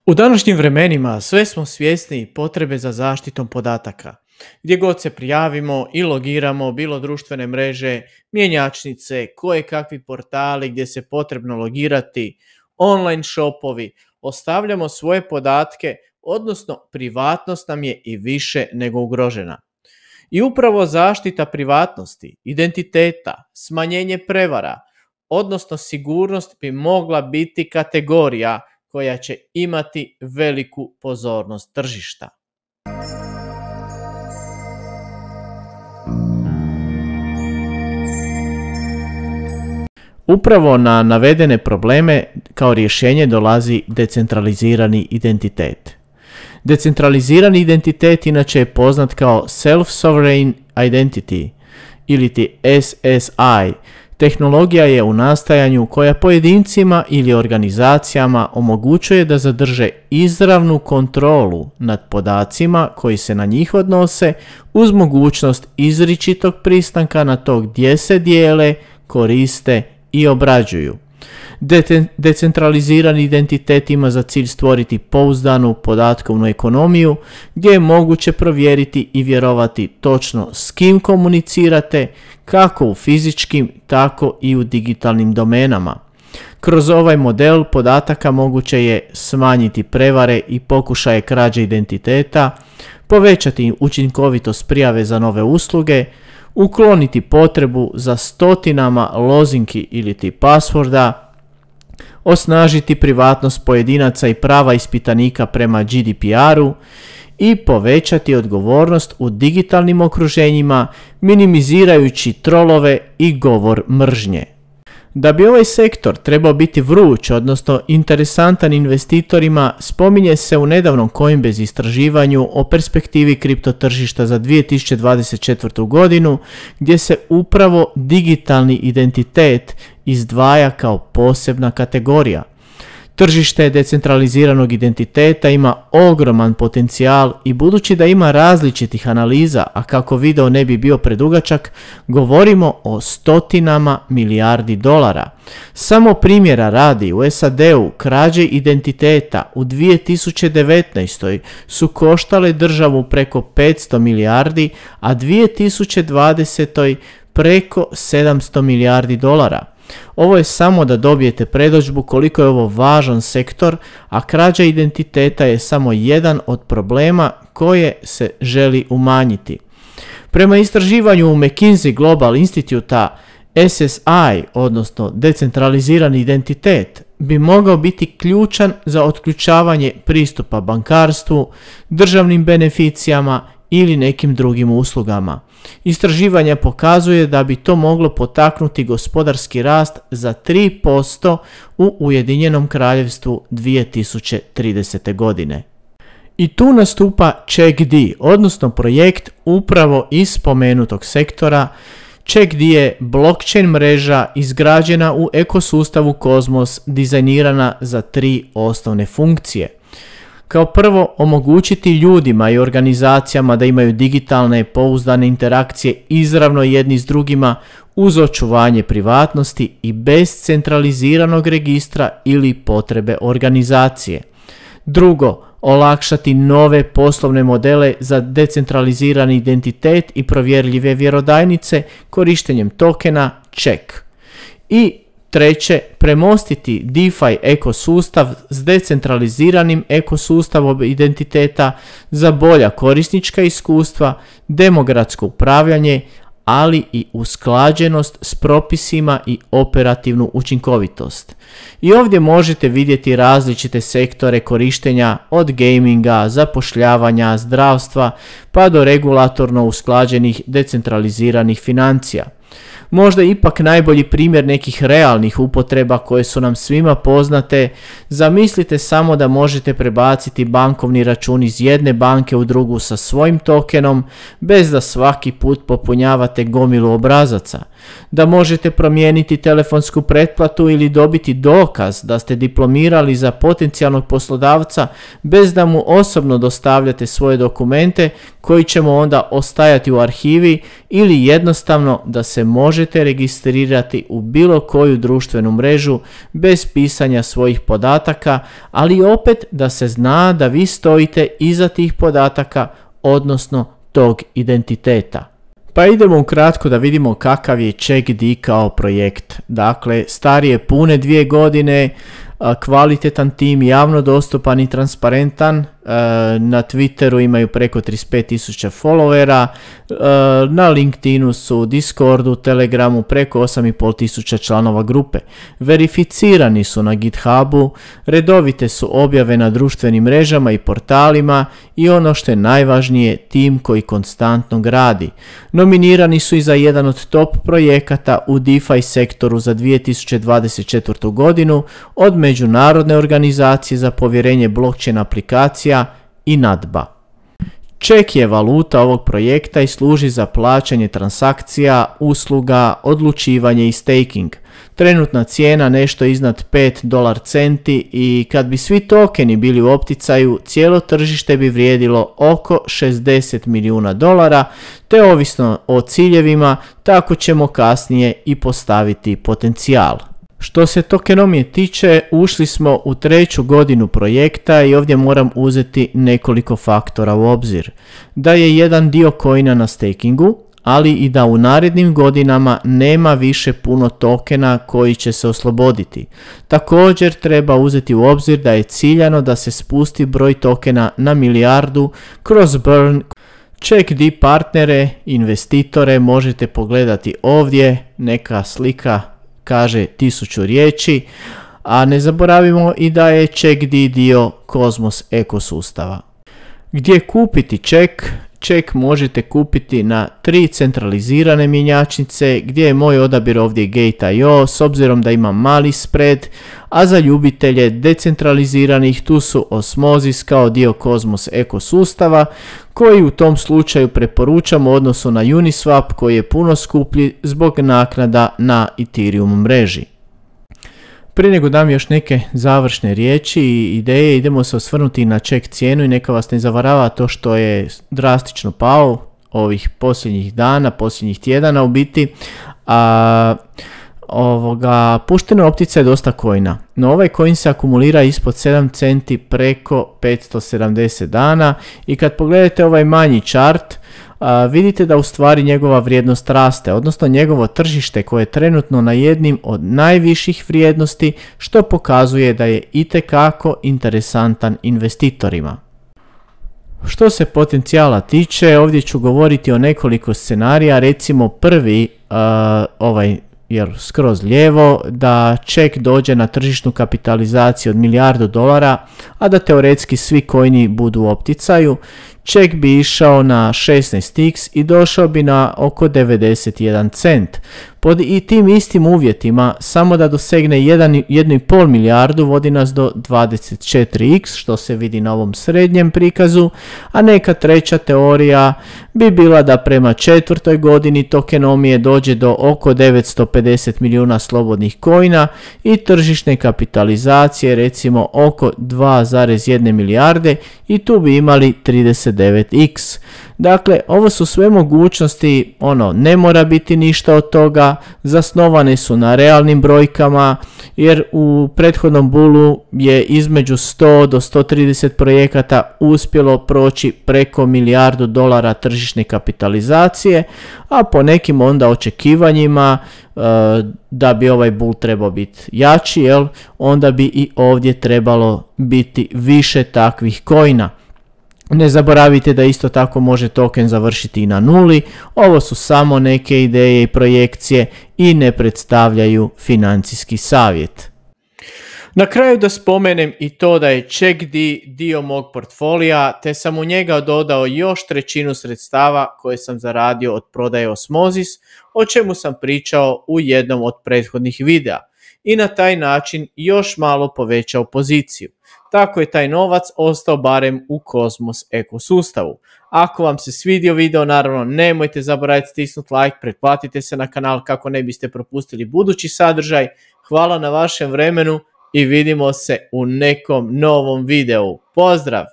U današnjim vremenima sve smo svjesni potrebe za zaštitom podataka. Gdje god se prijavimo i logiramo, bilo društvene mreže, mjenjačnice, kakvi portali gdje se potrebno logirati, online shopovi, ostavljamo svoje podatke, odnosno privatnost nam je i više nego ugrožena. I upravo zaštita privatnosti, identiteta, smanjenje prevara, odnosno sigurnost bi mogla biti kategorija koja će imati veliku pozornost tržišta. Upravo na navedene probleme kao rješenje dolazi decentralizirani identitet. Decentralizirani identitet inače je poznat kao Self-Sovereign Identity ili SSI. Tehnologija je u nastajanju koja pojedincima ili organizacijama omogućuje da zadrže izravnu kontrolu nad podacima koji se na njih odnose uz mogućnost izričitog pristanka na to gdje se dijele, koriste i obrađuju. Decentralizirani identitet ima za cilj stvoriti pouzdanu podatkovnu ekonomiju gdje je moguće provjeriti i vjerovati točno s kim komunicirate, kako u fizičkim, tako i u digitalnim domenama. Kroz ovaj model podataka moguće je smanjiti prevare i pokušaje krađe identiteta, povećati učinkovitost prijave za nove usluge, ukloniti potrebu za stotinama lozinki ili passworda, osnažiti privatnost pojedinaca i prava ispitanika prema GDPR-u i povećati odgovornost u digitalnim okruženjima, minimizirajući trolove i govor mržnje. Da bi ovaj sektor trebao biti vruć, odnosno interesantan investitorima, spominje se u nedavnom Coinbase istraživanju o perspektivi kriptotržišta za 2024. godinu, gdje se upravo digitalni identitet izdvaja kao posebna kategorija. Tržište decentraliziranog identiteta ima ogroman potencijal i budući da ima različitih analiza, a kako video ne bi bio predugačak, govorimo o stotinama milijardi dolara. Samo primjera radi, u SAD-u krađe identiteta u 2019. su koštale državu preko 500 milijardi, a 2020. preko 700 milijardi dolara. Ovo je samo da dobijete predodžbu koliko je ovo važan sektor, a krađa identiteta je samo jedan od problema koje se želi umanjiti. Prema istraživanju McKinsey Global Instituta, SSI, odnosno decentralizirani identitet, bi mogao biti ključan za otključavanje pristupa bankarstvu, državnim beneficijama ili nekim drugim uslugama. Istraživanja pokazuje da bi to moglo potaknuti gospodarski rast za 3% u Ujedinjenom Kraljevstvu 2030. godine. I tu nastupa CheckD, odnosno projekt upravo iz spomenutog sektora. CheckD je blockchain mreža izgrađena u ekosustavu Kozmos, dizajnirana za 3 osnovne funkcije. Kao prvo, omogućiti ljudima i organizacijama da imaju digitalne pouzdane interakcije izravno jedni s drugima uz očuvanje privatnosti i bez centraliziranog registra ili potrebe organizacije. Drugo, olakšati nove poslovne modele za decentralizirani identitet i provjerljive vjerodajnice korištenjem tokena Check. I treće, premostiti DeFi ekosustav s decentraliziranim ekosustavom identiteta za bolja korisnička iskustva, demokratsko upravljanje, ali i usklađenost s propisima i operativnu učinkovitost. I ovdje možete vidjeti različite sektore korištenja od gaminga, zapošljavanja, zdravstva pa do regulatorno usklađenih decentraliziranih financija. Možda ipak najbolji primjer nekih realnih upotreba koje su nam svima poznate. Zamislite samo da možete prebaciti bankovni račun iz jedne banke u drugu sa svojim tokenom bez da svaki put popunjavate gomilu obrazaca. da možete promijeniti telefonsku pretplatu ili dobiti dokaz da ste diplomirali za potencijalnog poslodavca bez da mu osobno dostavljate svoje dokumente koji ćemo onda ostajati u arhivi, ili jednostavno da se možete registrirati u bilo koju društvenu mrežu bez pisanja svojih podataka, ali opet da se zna da vi stojite iza tih podataka, odnosno tog identiteta. Pa idemo ukratko da vidimo kakav je CheckD kao projekt. Dakle, star je pune 2 godine, kvalitetan tim, javno dostupan i transparentan. Na Twitteru imaju preko 35.000 followera, na LinkedInu su, Discordu, Telegramu preko 8.500 članova grupe. Verificirani su na GitHubu, redovite su objave na društvenim mrežama i portalima i ono što je najvažnije, tim koji konstantno gradi. Nominirani su i za jedan od top projekata u DeFi sektoru za 2024. godinu od Međunarodne organizacije za povjerenje blockchain aplikacija i NADBA. Check je valuta ovog projekta i služi za plaćanje transakcija, usluga, odlučivanje i staking. Trenutna cijena nešto iznad $5 i kad bi svi tokeni bili u opticaju, cijelo tržište bi vrijedilo oko $60 milijuna, te ovisno o ciljevima, tako ćemo kasnije i postaviti potencijal. Što se tokenomije tiče, ušli smo u 3. godinu projekta i ovdje moram uzeti nekoliko faktora u obzir. Da je jedan dio coina na stakingu, ali i da u narednim godinama nema više puno tokena koji će se osloboditi. Također treba uzeti u obzir da je ciljano da se spusti broj tokena na 1 milijardu kroz burn. CheckD partnere, investitore možete pogledati ovdje, neka slika kaže 1000 riječi, a ne zaboravimo i da je CheckD dio Cosmos ekosustava. Gdje kupiti Check? Check možete kupiti na 3 centralizirane mjenjačnice, gdje je moj odabir ovdje Gate.io s obzirom da ima mali spread, a za ljubitelje decentraliziranih tu su Osmosis kao dio Cosmos ekosustava, koji u tom slučaju preporučam u odnosu na Uniswap koji je puno skuplji zbog naknada na Ethereum mreži. Prije nego dam još neke završne riječi i ideje, idemo se osvrnuti na Check cijenu i neka vas ne zavarava to što je drastično pao ovih posljednjih dana, posljednjih tjedana u biti. Pušteno optica je dosta coina, no ovaj coin se akumulira ispod 7 centi preko 570 dana i kad pogledate ovaj manji chart, vidite da u stvari njegova vrijednost raste, odnosno njegovo tržište koje je trenutno na jednim od najviših vrijednosti, što pokazuje da je itekako interesantan investitorima. Što se potencijala tiče, ovdje ću govoriti o nekoliko scenarija, recimo prvi, skroz lijevo, da Check dođe na tržišnu kapitalizaciju od $1 milijardu, a da teoretski svi coini budu u opticaju. Check bi išao na 16x i došao bi na oko 91 cent. Pod i tim istim uvjetima, samo da dosegne 1,5 milijardu vodi nas do 24x, što se vidi na ovom srednjem prikazu, a neka treća teorija bi bila da prema 4. godini tokenomije dođe do oko 950 milijuna slobodnih coina i tržišne kapitalizacije recimo oko 2,1 milijarde i tu bi imali 39x. Dakle, ovo su sve mogućnosti, ne mora biti ništa od toga, zasnovane su na realnim brojkama, jer u prethodnom bullu je između 100 do 130 projekata uspjelo proći preko $1 milijardu tržišne kapitalizacije, a po nekim onda očekivanjima da bi ovaj bull trebao biti jači, onda bi i ovdje trebalo biti više takvih coina. Ne zaboravite da isto tako može token završiti i na nuli, ovo su samo neke ideje i projekcije i ne predstavljaju financijski savjet. Na kraju da spomenem i to da je CheckD dio mog portfolija, te sam u njega dodao još 1/3 sredstava koje sam zaradio od prodaje Osmosis, o čemu sam pričao u jednom od prethodnih videa, i na taj način još malo povećao poziciju. Tako je taj novac ostao barem u Cosmos ekosustavu. Ako vam se svidio video, naravno nemojte zaboraviti stisnuti like, pretplatite se na kanal kako ne biste propustili budući sadržaj. Hvala na vašem vremenu i vidimo se u nekom novom videu. Pozdrav!